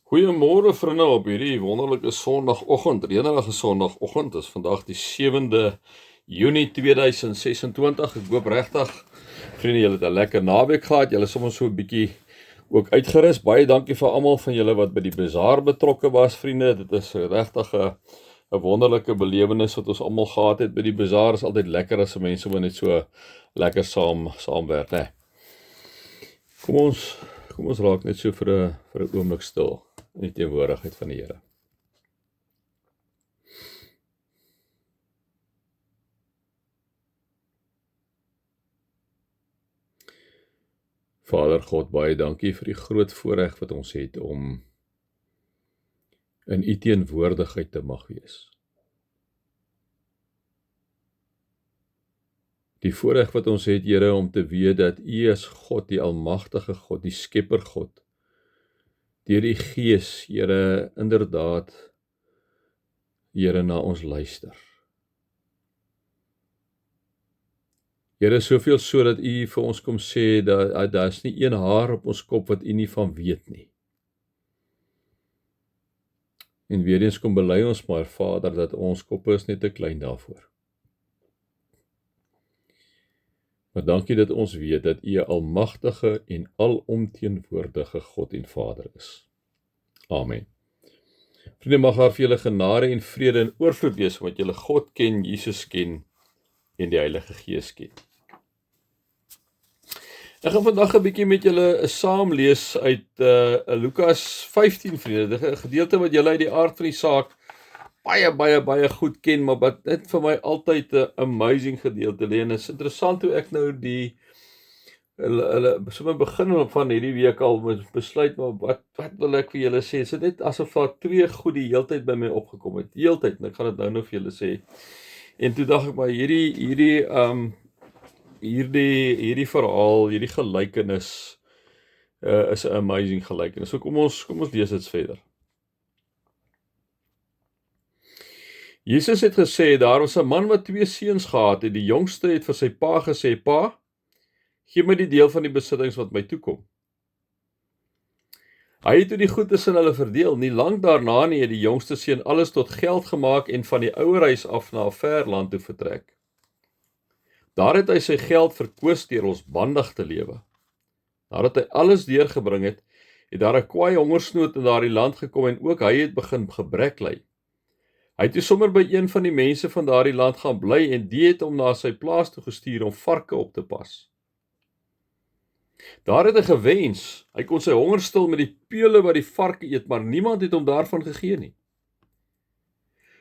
Goeiemôre vriende op hierdie wonderlike Sondagoggend, reënerige Sondagoggend. Dit is vandag die 7de Junie 2026. Ek hoop regtig vriende, julle het 'n lekker naweek gehad. Julle is sommer so 'n bietjie ook uitgerus. Baie dankie vir almal van julle wat by die bazaar betrokke was, vriende. Dit is regtig 'n wonderlike belewenis wat ons almal gehad het by die bazaar. Is altyd lekker as mense net so lekker saamwerk, né? Kom ons raak net so vir 'n oomblik stil in die teenwoordigheid van die Here. Vader God, baie dankie vir die groot voorreg wat ons het om in U teenwoordigheid te mag wees. Die voorreg wat ons het, Here, om te weet dat U is God, die almagtige God, die skepper God, deur die Gees, Here, inderdaad, Here, na ons luister. Here, soveel so dat U vir ons kom sê dat daar's nie een haar op ons kop wat U nie van weet nie. En weer eens kom bely ons maar, Vader, dat ons koppe is net te klein daarvoor. Maar dankie dat ons weet dat U 'n almagtige en alomteenwoordige God en Vader is. Amen. Vriende, mag daar vir julle genade en vrede en oorvloed wees, omdat julle God ken, Jesus ken en die Heilige Gees ken. Ek gaan vandag 'n bietjie met julle saam lees uit Lukas 15, vriende. 'n gedeelte wat julle uit die aard van die saak baie goed ken, maar wat net vir my altyd 'n amazing gedeelte lê. En dit is interessant hoe ek nou hulle sommer begin van hierdie week al met besluit, maar wat wil ek vir julle sê? Dit is net asof daar twee goed die heeltyd by my opgekom het. Heeltyd, en ek gaan dit nou vir julle sê. En toe dink ek maar hierdie verhaal, hierdie gelykenis is 'n amazing gelykenis. So kom ons lees dit verder. Jesus het gesê, daar was 'n man wat 2 seuns gehad het. Die jongste het vir sy pa gesê, pa, gee my die deel van die besittings wat my toekom. Hy het toe die goed tussen hulle verdeel. Nie lank daarna nie het die jongste seun alles tot geld gemaak en van die ouer huis af na 'n ver land toe vertrek. Daar het hy sy geld verkwis deur losbandig te lewe. Nadat hy alles deurgebring het, het daar 'n kwaai hongersnood in daardie land gekom en ook hy het begin gebrek ly. Hy het toe sommer by een van die mense van daardie land gaan bly en die het hom na sy plaas toe gestuur om varke op te pas. Daar het hy gewens, hy kon sy honger stil met die peule wat die varke eet, maar niemand het hom daarvan gegee nie.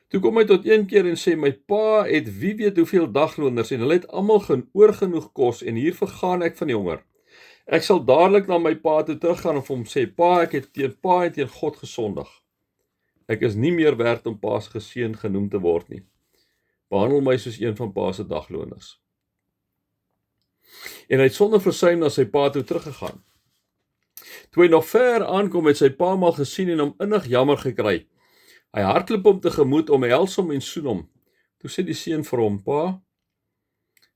Toe kom hy tot een keer en sê, my pa het wie weet hoeveel dagloners en hulle het almal oorgenoeg kos en hier vergaan ek van die honger. Ek sal dadelik na my pa toe teruggaan en vir hom sê, pa, ek het teen God gesondig. Ek is nie meer werd om pa se geseën genoem te word nie. Behandel my soos een van pa se dagloners. En hy het sonder versuim na sy pa toe teruggegaan. Toe hy nog ver aankom, het sy pa hom al gesien en hom innig jammer gekry. Hy hardloop hom tegemoet, omhels hom en soen hom. Toe sê die seun vir hom, pa,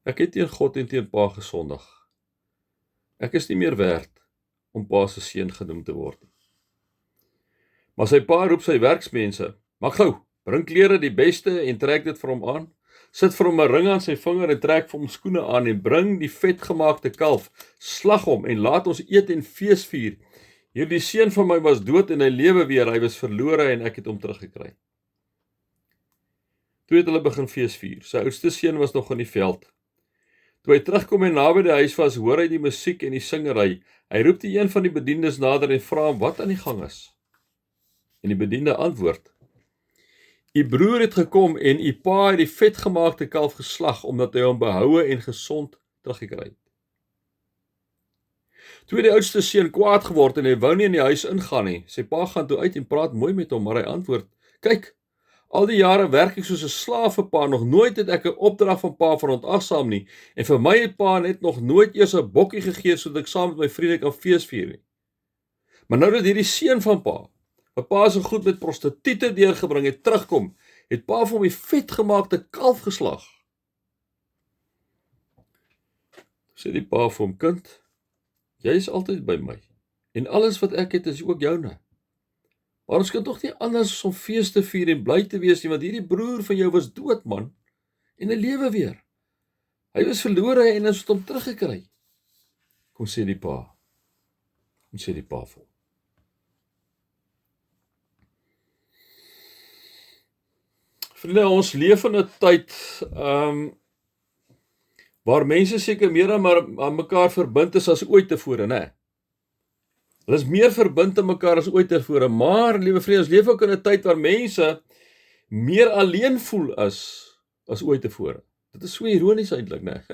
ek het teen God en teen pa gesondig. Ek is nie meer werd om pa se seun genoem te word nie. Maar sy pa roep sy werksmense, maak gou, bring klere die beste en trek dit vir hom aan. Sit vir hom 'n ring aan sy vinger en trek vir hom skoene aan en bring die vetgemaakte kalf, slag hom en laat ons eet en fees vier. Hierdie seun van my was dood en hy lewe weer, hy was verlore en ek het hom teruggekry. Toe het hulle begin fees vier. Sy oudste seun was nog in die veld. Toe hy terugkom en naby die huis was, hoor hy die musiek en die singery. Hy roep die een van die bediendes nader en vra hom wat aan die gang is. En die bediende antwoord, u broer het gekom en u pa het die vetgemaakte kalf geslag, omdat hy hom behoue en gesond teruggekry het. Toe het die oudste seun kwaad geword en hy wou nie in die huis ingaan nie. Sy pa gaan toe uit en praat mooi met hom, maar hy antwoord, kyk, al die jare werk ek soos 'n slaaf vir pa, nog nooit het ek 'n opdrag van pa verontagsaam nie, en vir my het pa net nog nooit eers 'n bokkie gegee, sodat ek saam met my vriende kan feesvier nie. Maar nou dat hierdie seun van pa, wat pa so goed met prostituie deurgebring het, terugkom, het pa vir hom die vetgemaakte kalf geslag. Sê die pa vir hom, kind, jy is altyd by my, en alles wat ek het is ook joune. Maar ons kan tog nie anders as om fees te vier en bly te wees nie, want hierdie broer van jou was dood, man, en hy lewe weer. Hy was verlore en ons het hom teruggekry. Kom sê die pa. Kom sê die pa vir hom. Vriende, ons leef in 'n tyd waar mense seker meer aan mekaar verbind is as ooit tevore, né? Hulle is meer verbind aan mekaar as ooit tevore, maar, liewe vriende, ons leef ook in 'n tyd waar mense meer alleen voel as ooit tevore. Dit is so ironies eintlik, né?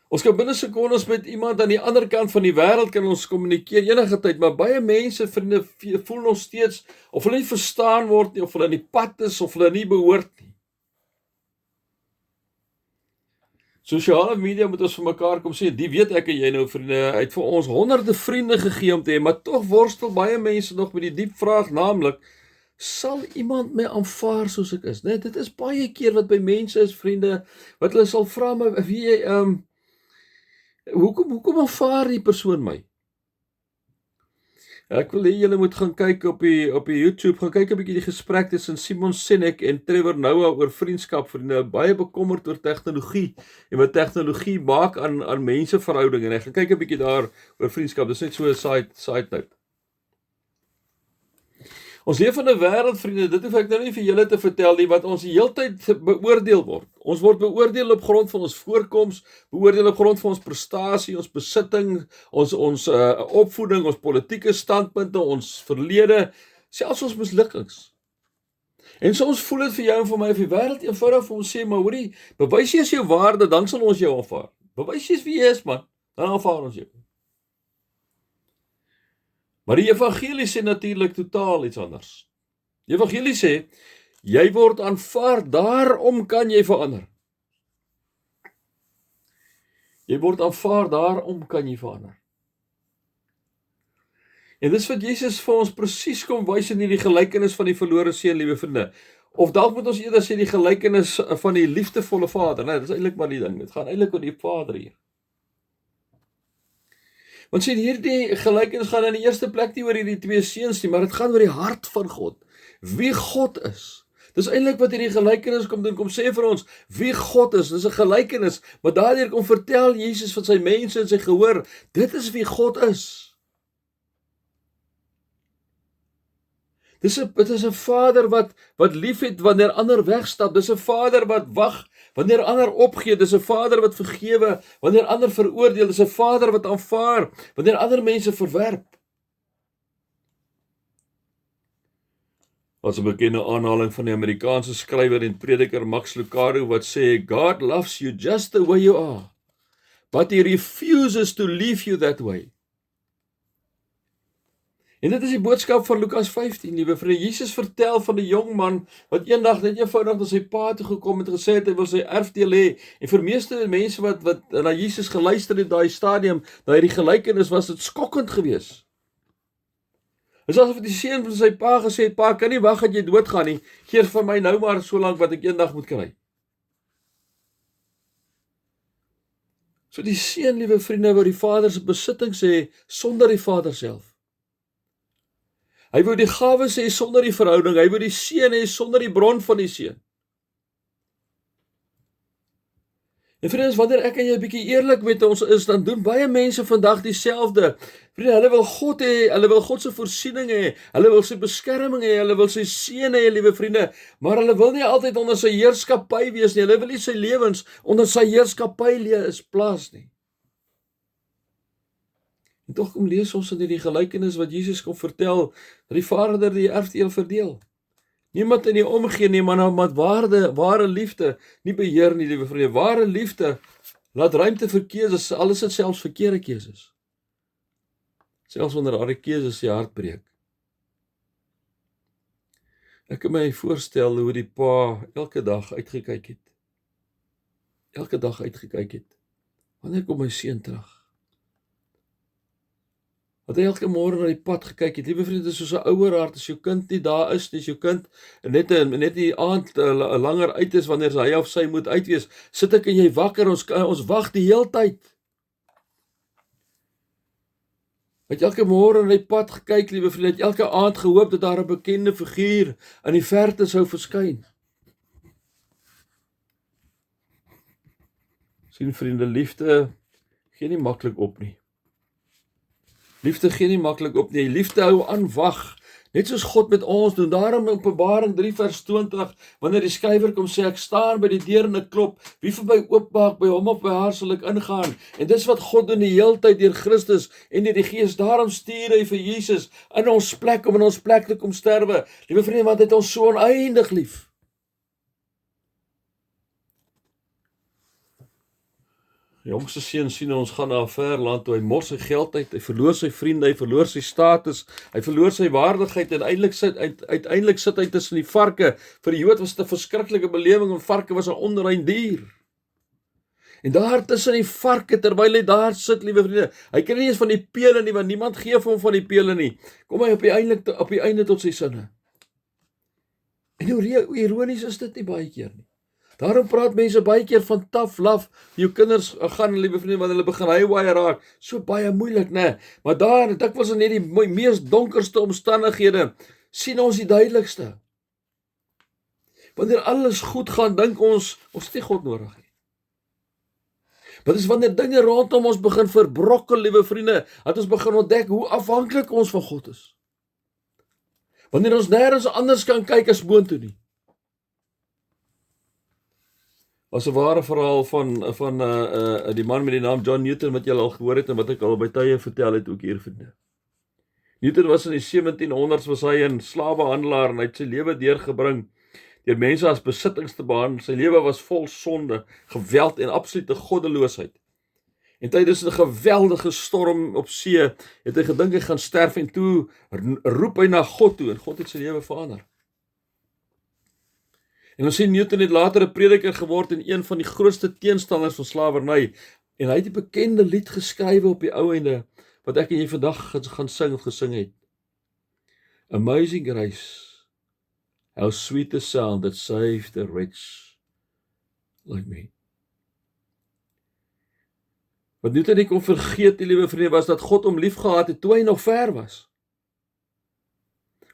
Ons kan binne sekondes met iemand aan die ander kant van die wêreld kan ons kommunikeer enige tyd, maar baie mense, vriende, voel nog steeds of hulle nie verstaan word nie, of hulle in die pad is, of hulle nie behoort nie. Sosiale media moet ons vir mekaar kom sê, die weet ek en jy nou, vriende, hy het vir ons honderde vriende gegee om te hê, maar tog worstel baie mense nog met die diep vraag, naamlik, sal iemand my aanvaar soos ek is? Nee, dit is baie keer wat by mense is, vriende, wat hulle sal vra, maar wie jy, hoekom aanvaar die persoon my? Ek wil hê julle moet gaan kyk op die YouTube, gaan kyk 'n bietjie die gesprek tussen Simon Sinek en Trevor Noah oor vriendskap, vriende, baie bekommerd oor tegnologie en wat tegnologie maak aan menseverhoudinge. En ek gaan kyk 'n bietjie daar oor vriendskap. Dis net so 'n side note. Ons leef in 'n wêreld, vriende, dit hoef ek nou nie vir julle te vertel nie, wat ons die heeltyd beoordeel word. Ons word beoordeel op grond van ons voorkoms, beoordeel op grond van ons prestasie, ons besitting, ons opvoeding, ons politieke standpunte, ons verlede, selfs ons mislukkings. En soms voel dit vir jou en vir my of die wêreld eenvoudig vir ons sê, maar hoorie, bewys jy is jou waarde, dan sal ons jou aanvaar. Bewys jy is wie jy is, man, dan aanvaar ons jou. Maar die evangelie sê natuurlik totaal iets anders. Die evangelie sê, jy word aanvaar, daarom kan jy verander. Jy word aanvaar, daarom kan jy verander. En dis wat Jesus vir ons presies kom wys in hierdie gelykenis van die verlore seun, liewe vriende. Of dalk moet ons eerder sê die gelykenis van die liefdevolle vader. Nee, dis eintlik maar die ding. Dit gaan eintlik oor die vader hier. Want sien, hierdie gelykenis gaan in die eerste plek nie oor hierdie twee seuns nie, maar dit gaan oor die hart van God. Wie God is. Dis eintlik wat hierdie gelykenis kom doen, kom sê vir ons, wie God is. Dis 'n gelykenis, maar daardeur kom vertel Jesus van sy mense en sy gehoor, dit is wie God is. Dit is 'n vader wat liefhet wanneer ander wegstap. Dis 'n vader wat wag wanneer ander opgee. Dis 'n vader wat vergewe wanneer ander veroordeel. Dis 'n vader wat aanvaar wanneer ander mense verwerp. Ons 'n bekende aanhaling van die Amerikaanse skrywer en prediker Max Lucado wat sê, God loves you just the way you are, but he refuses to leave you that way. En dit is die boodskap van Lukas 15, liewe vriende. Jesus vertel van 'n jong man wat eendag net eenvoudig na sy pa toe gekom het en gesê het hy wil sy erfdeel hê. En vir meeste mense wat na Jesus geluister het daai stadium, daai die gelykenis, was dit skokkend geweest. Dit is asof die seun van sy pa gesê het, pa, kan nie wag dat jy doodgaan nie. Gee vir my nou maar so lank wat ek eendag moet kry. So die seun, liewe vriende, wou die vader se besitting sê sonder die vader self. Hy wou die gawes hê sonder die verhouding, hy wou die seun hê sonder die bron van die seun. En vriende, wanneer ek en jy 'n bietjie eerlik met ons is, dan doen baie mense vandag dieselfde. Vriende, hulle wil God hê, hulle wil God se voorsiening hê, hulle wil sy beskerming hê, hulle wil sy seën hê, liewe vriende, maar hulle wil nie altyd onder sy heerskappy wees nie. Hulle wil nie sy lewens onder sy heerskappy plaas nie. En tog kom lees ons in die gelykenis wat Jesus kom vertel, dat die vader die erfdeel verdeel. Niemand in die omgee nie, maar met ware liefde, nie beheer nie, liewe vriende. Ware liefde laat ruimte vir keuses, alles is selfs verkeerde keuses. Selfs wanneer daardie keuses die hart breek. Ek kan my voorstel hoe die pa elke dag uitgekyk het. Elke dag uitgekyk het. Wanneer kom my seun terug? Wat hy elke môre na die pad gekyk het. Liewe vriende, dit is soos 'n ouer hart, as jou kind nie daar is, as jou kind net die aand langer uit is, wanneer hy of sy moet uitwees, sit ek en jy wakker, ons wag die heeltyd. Het elke môre in die pad gekyk, liewe vriende, het elke aand gehoop dat daar 'n bekende figuur in die verte sou verskyn. Sien vriende, liefde gee nie maklik op nie. Liefde gee nie maklik op nie. Liefde hou aan wag, net soos God met ons doen. Daarom in Openbaring 3 vers 20, wanneer die skrywer kom sê, ek staan by die deur en ek klop, wie verby oopmaak, by hom of by haar sal ek ingaan. En dis wat God doen die heeltyd deur Christus en deur die Gees. Daarom stuur hy vir Jesus in ons plek, om in ons plek te kom sterwe. Liewe vriende, want hy het ons so oneindig lief. Die jongste seun sien ons gaan na 'n ver land toe, hy mors sy geld uit, hy verloor sy vriende, hy verloor sy status, hy verloor sy waardigheid en uiteindelik sit hy tussen die varke. Vir die Jood was dit 'n verskriklike belewing, en varke was 'n onrein dier. En daar tussen die varke, terwyl hy daar sit, liewe vriende, hy kry nie eens van die pele nie, want niemand gee vir hom van die pele nie. Kom hy op die einde tot sy sinne. En hoe ironies is dit nie baie keer nie. Daarom praat mense baie keer van tough love. Jou kinders gaan, liewe vriende, wanneer hulle begin haywire raak, so baie moeilik, né? Maar daar, dikwels in hierdie mees donkerste omstandighede, sien ons die duidelikste. Wanneer alles goed gaan, dink ons het nie God nodig nie. Maar dis wanneer dinge rondom ons begin verbrokkel, liewe vriende, dat ons begin ontdek hoe afhanklik ons van God is. Wanneer ons nêrens anders kan kyk as boontoe nie. Was 'n ware verhaal van die man met die naam John Newton, wat julle al gehoor het en wat ek al by tye vertel het ook hier, vriende. Newton was in die 1700s, was hy 'n slawehandelaar en hy het sy lewe deurgebring deur mense as besittings te behandel. Sy lewe was vol sonde, geweld en absolute goddeloosheid. En tydens 'n geweldige storm op see, het hy gedink hy gaan sterf en toe roep hy na God toe en God het sy lewe verander. En ons sien Newton het later 'n prediker geword en een van die grootste teenstanders van slawerny. En hy het 'n bekende lied geskrywe op die ou einde, wat ek en jy vandag gaan sing of gesing het. Amazing Grace, how sweet the sound that saved a wretch like me. Wat Newton nie kon vergeet, die liewe vriende, was dat God hom lief gehad het toe hy nog ver was.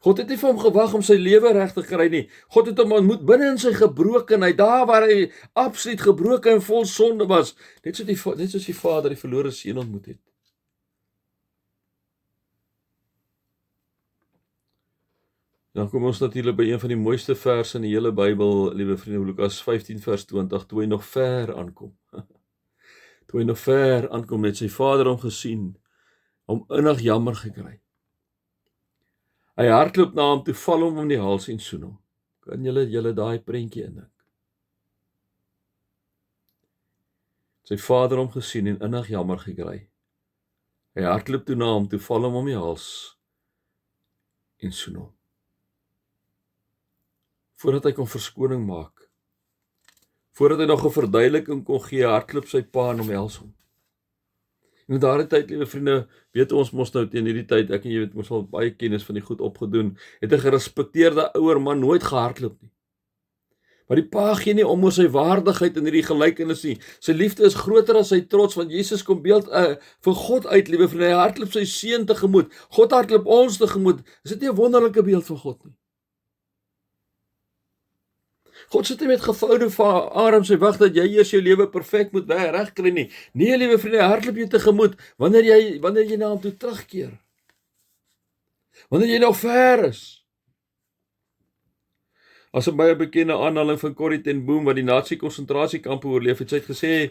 God het nie vir hom gewag om sy lewe reg te kry nie. God het hom ontmoet binne in sy gebrokenheid, daar waar hy absoluut gebroken en vol sonde was, net soos die Vader die verlore seun ontmoet het. Dan kom ons natuurlik by een van die mooiste verse in die hele Bybel, liewe vriende, Lukas 15 vers 20, toe hy nog ver aankom. Toe hy nog ver aankom, het sy Vader hom gesien, hom innig jammer gekry. Hy hardloop na hom toe, val hom om die hals en soen hom. Kan julle daai prentjie indink? Sy Vader hom gesien en innig jammer gekry. Hy hardloop toe na hom toe, val hom om die hals en soen hom. Voordat hy kon verskoning maak, voordat hy nog 'n verduideliking kon gee, hardloop sy pa en omhels hom. En in daardie tyd, liewe vriende, weet ons mos nou teen hierdie tyd, ek en jy weet mos al baie kennis van die goed opgedoen, het 'n gerespekteerde ouer man nooit gehardloop nie. Maar die pa gee nie om oor sy waardigheid in hierdie gelykenis nie. Sy liefde is groter as sy trots, want Jesus kom beeld vir God uit, liewe vriende. Hy hardloop sy seun tegemoet. God hardloop ons tegemoet. Is dit nie 'n wonderlike beeld van God nie? God sit nie met gevoude arms en wag dat jy eers jou lewe perfek moet regkry nie. Nee, liewe vriende, hardloop jy tegemoet wanneer jy na hom toe terugkeer. Wanneer jy nog ver is. As 'n baie bekende aanhaling van Corrie ten Boom wat die Nazi konsentrasiekampe oorleef het, sy het gesê,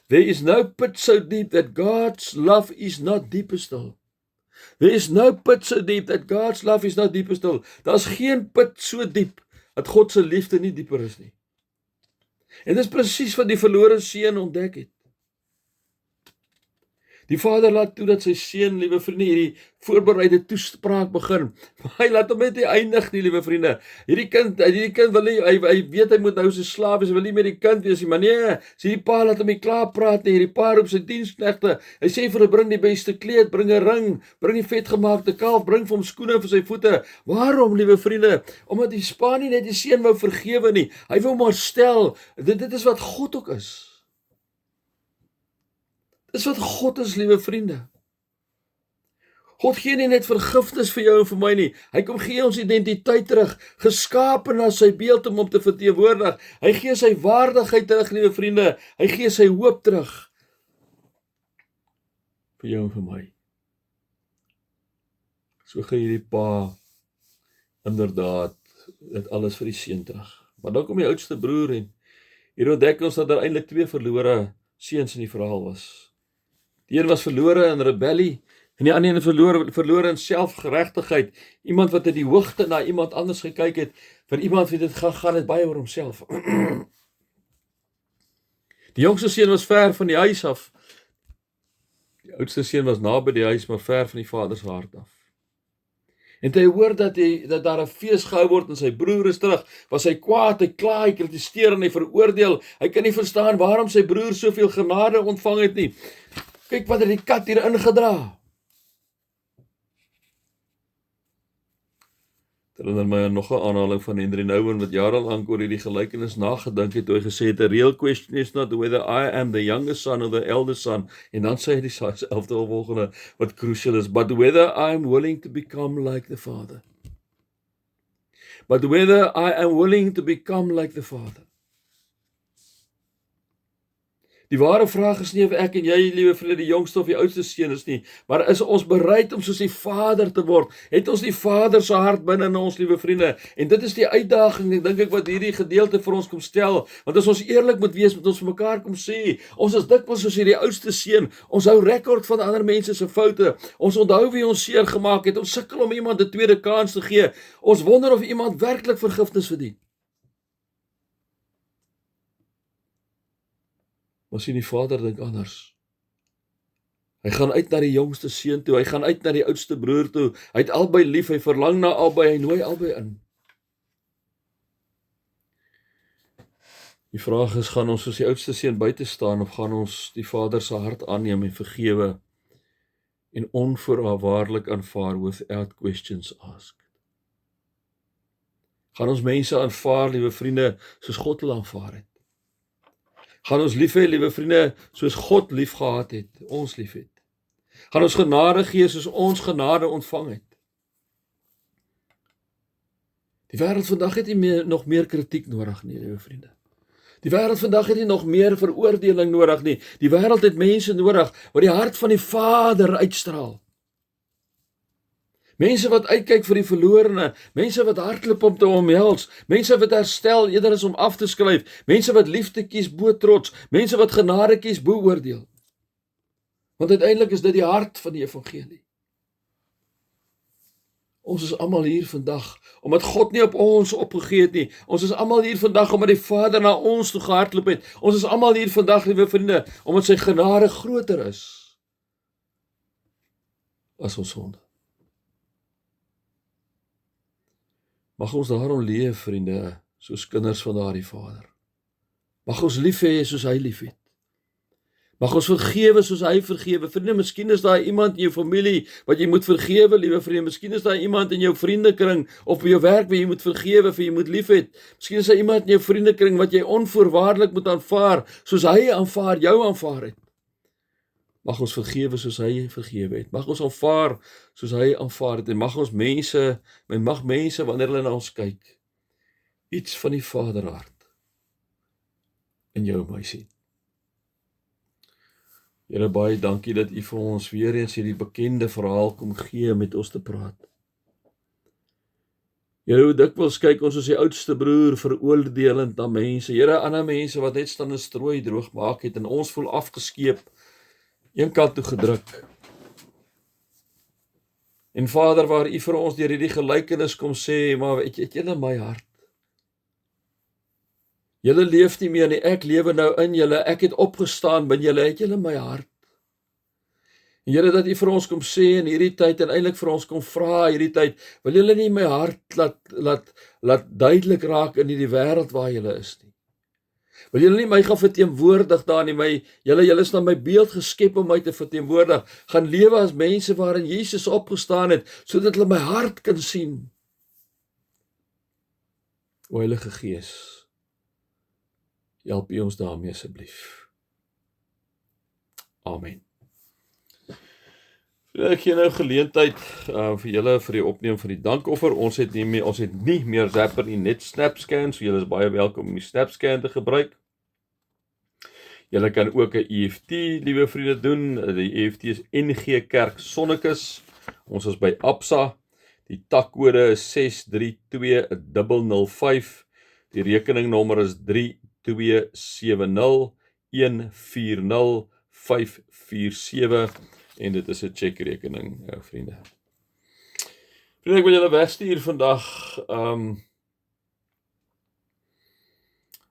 "There is no pit so deep that God's love is not deeper still." There is no pit so deep that God's love is not deeper still. Daar's geen put so diep dat God se liefde nie dieper is nie. En dis presies wat die verlore seun ontdek het. Die Vader laat toe dat sy seun, liewe vriende, hierdie voorbereide toespraak begin. Maar hy laat hom net nie eindig nie, liewe vriende. Hierdie kind wil nie, hy weet hy moet nou sy slaaf wees, hy wil nie meer die kind wees nie, maar nee, sê die pa laat hom nie klaar praat nie. Hierdie pa roep sy diensknegte. Hy sê vir hulle, bring die beste kleed, bring 'n ring, bring die vetgemaakte kalf, bring vir hom skoene vir sy voete. Waarom, liewe vriende? Omdat die pa nie net die seun wou vergewe nie. Hy wou maar stel, dit is wat God ook is. Dis wat God is, liewe vriende. God gee nie net vergifnis vir jou en vir my nie. Hy kom gee ons identiteit terug, geskape na sy beeld om te verteenwoordig. Hy gee sy waardigheid terug, liewe vriende. Hy gee sy hoop terug vir jou en vir my. So gee hierdie pa inderdaad dit alles vir die seun terug. Maar dan kom die oudste broer en hier ontdek ons dat daar eintlik 2 verlore seuns in die verhaal was. Die een was verlore in rebellie en die ander een verlore in selfgeregtigheid. Iemand wat uit die hoogte na iemand anders gekyk het, vir iemand wie dit gaan dit baie oor homself. Die jongste seun was ver van die huis af. Die oudste seun was naby die huis, maar ver van die vader se hart af. En toe hy hoor dat daar 'n fees gehou word en sy broer is terug, was hy kwaad, hy kla, hy kritiseer en hy veroordeel. Hy kan nie verstaan waarom sy broer soveel genade ontvang het nie. Kyk wat het die kat hier ingedra. Dit herinner my aan nog 'n aanhaling van Henry Nouwen wat jarelank oor hierdie gelykenis nagedink het, toe hy gesê het, "The real question is not whether I am the younger son or the elder son," en dan sê hy die selfde volgende wat crucial is, "but whether I am willing to become like the Father." But whether I am willing to become like the Father. Die ware vraag is nie of ek en jy, liewe vriende, die jongste of die oudste seun is nie, maar is ons bereid om soos die Vader te word? Het ons die Vader se hart binne in ons, liewe vriende? En dit is die uitdaging, dink ek, wat hierdie gedeelte vir ons kom stel. Want as ons eerlik moet wees, moet ons vir mekaar kom sê, ons is dikwels soos hierdie oudste seun. Ons hou rekord van ander mense se foute. Ons onthou wie ons seer gemaak het. Ons sukkel om iemand 'n tweede kans te gee. Ons wonder of iemand werklik vergifnis verdien. Maar sien, die Vader dink anders. Hy gaan uit na die jongste seun toe, hy gaan uit na die oudste broer toe, hy het albei lief, hy verlang na albei, hy nooi albei in. Die vraag is, gaan ons soos die oudste seun buite staan, of gaan ons die Vader se hart aanneem en vergewe, en onvoorwaardelik aanvaar, without questions asked? Gaan ons mense aanvaar, liewe vriende, soos God hulle aanvaar het? Gaan ons lief hê, liewe vriende, soos God lief gehad het, ons lief het? Gaan ons genade gee soos ons genade ontvang het? Die wêreld vandag het nie nog meer kritiek nodig nie, liewe vriende. Die wêreld vandag het nie nog meer veroordeling nodig nie. Die wêreld het mense nodig wat die hart van die Vader uitstraal. Mense wat uitkyk vir die verlorene, mense wat hardloop om te omhels, mense wat herstel eerder as om af te skryf, mense wat liefde kies bo trots, mense wat genade kies bo oordeel. Want uiteindelik is dit die hart van die evangelie. Ons is almal hier vandag, omdat God nie op ons opgegee het nie. Ons is almal hier vandag, omdat die Vader na ons toe gehardloop het. Ons is almal hier vandag, liewe vriende, omdat sy genade groter is as ons sonde. Mag ons daarom leef, vriende, soos kinders van daardie Vader. Mag ons lief hê soos hy lief het. Mag ons vergewe soos hy vergewe. Vriende, miskien is daar iemand in jou familie wat jy moet vergewe, liewe vriende. Miskien is daar iemand in jou vriendekring of by jou werk wat jy moet vergewe, vir jy moet lief het. Miskien is daar iemand in jou vriendekring wat jy onvoorwaardelik moet aanvaar, soos hy jou aanvaar het. Mag ons vergewe soos hy vergewe het. Mag ons aanvaar soos hy aanvaar het. En mag mense, wanneer hulle na ons kyk, iets van die Vaderhart in jou en my sien. Here, baie dankie dat U vir ons weer eens hierdie bekende verhaal kom gee met ons te praat. Here, hoe dikwels kyk ons as die oudste broer veroordelend na mense. Here, ander mense wat net staan en strooi droog maak het en ons voel afgeskeep, een kant toe gedruk. En Vader, waar U vir ons deur hierdie gelykenis kom sê, maar het julle my hart? Julle leef nie meer nie, ek lewe nou in julle, ek het opgestaan binne julle, het julle my hart? En Here, dat U vir ons kom sê in hierdie tyd, en eintlik vir ons kom vra hierdie tyd, wil julle nie my hart laat duidelik raak in hierdie wêreld waar julle is nie? Wil julle nie my gaan verteenwoordig daar nie, julle is na my beeld geskep om my te verteenwoordig, gaan lewe as mense waarin Jesus opgestaan het, sodat hulle my hart kan sien. O Heilige Gees, help U ons daarmee asseblief. Amen. Ek gee nou geleentheid vir julle vir die opneem van die dankoffer. Ons het nie meer Zapper nie, net SnapScan, so julle is baie welkom om die SnapScan te gebruik. Julle kan ook 'n EFT, liewe vriende, doen. Die EFT is NG Kerk Sonnekus. Ons is by Absa. Die takkode is 632005. Die rekeningnommer is 3270140547 en dit is 'n chequerekening, vriende. Vriende, ek wil julle wegstuur vandag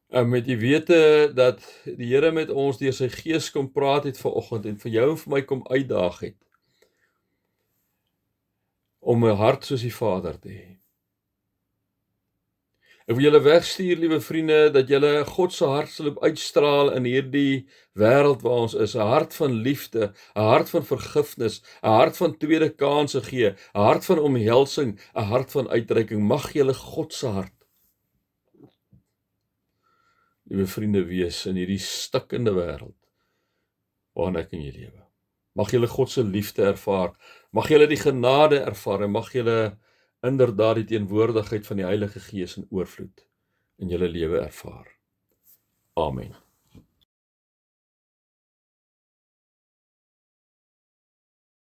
met die wete dat die Here met ons deur sy gees kom praat het vanoggend en vir jou en vir my kom uitdaag het om 'n hart soos die Vader te hê. Ek wil julle wegstuur, liewe vriende, dat julle God se hart sal uitstraal in hierdie wêreld waar ons is, 'n hart van liefde, 'n hart van vergifnis, 'n hart van tweede kansse gee, 'n hart van omhelsing, 'n hart van uitreiking. Mag julle God se hart, liewe vriende, wees in hierdie stikkende wêreld waarin ek en jy lewe. Mag julle God se liefde ervaar, mag julle die genade ervaar en mag julle inderdaad die teenwoordigheid van die Heilige Gees in oorvloed in julle lewe ervaar. Amen.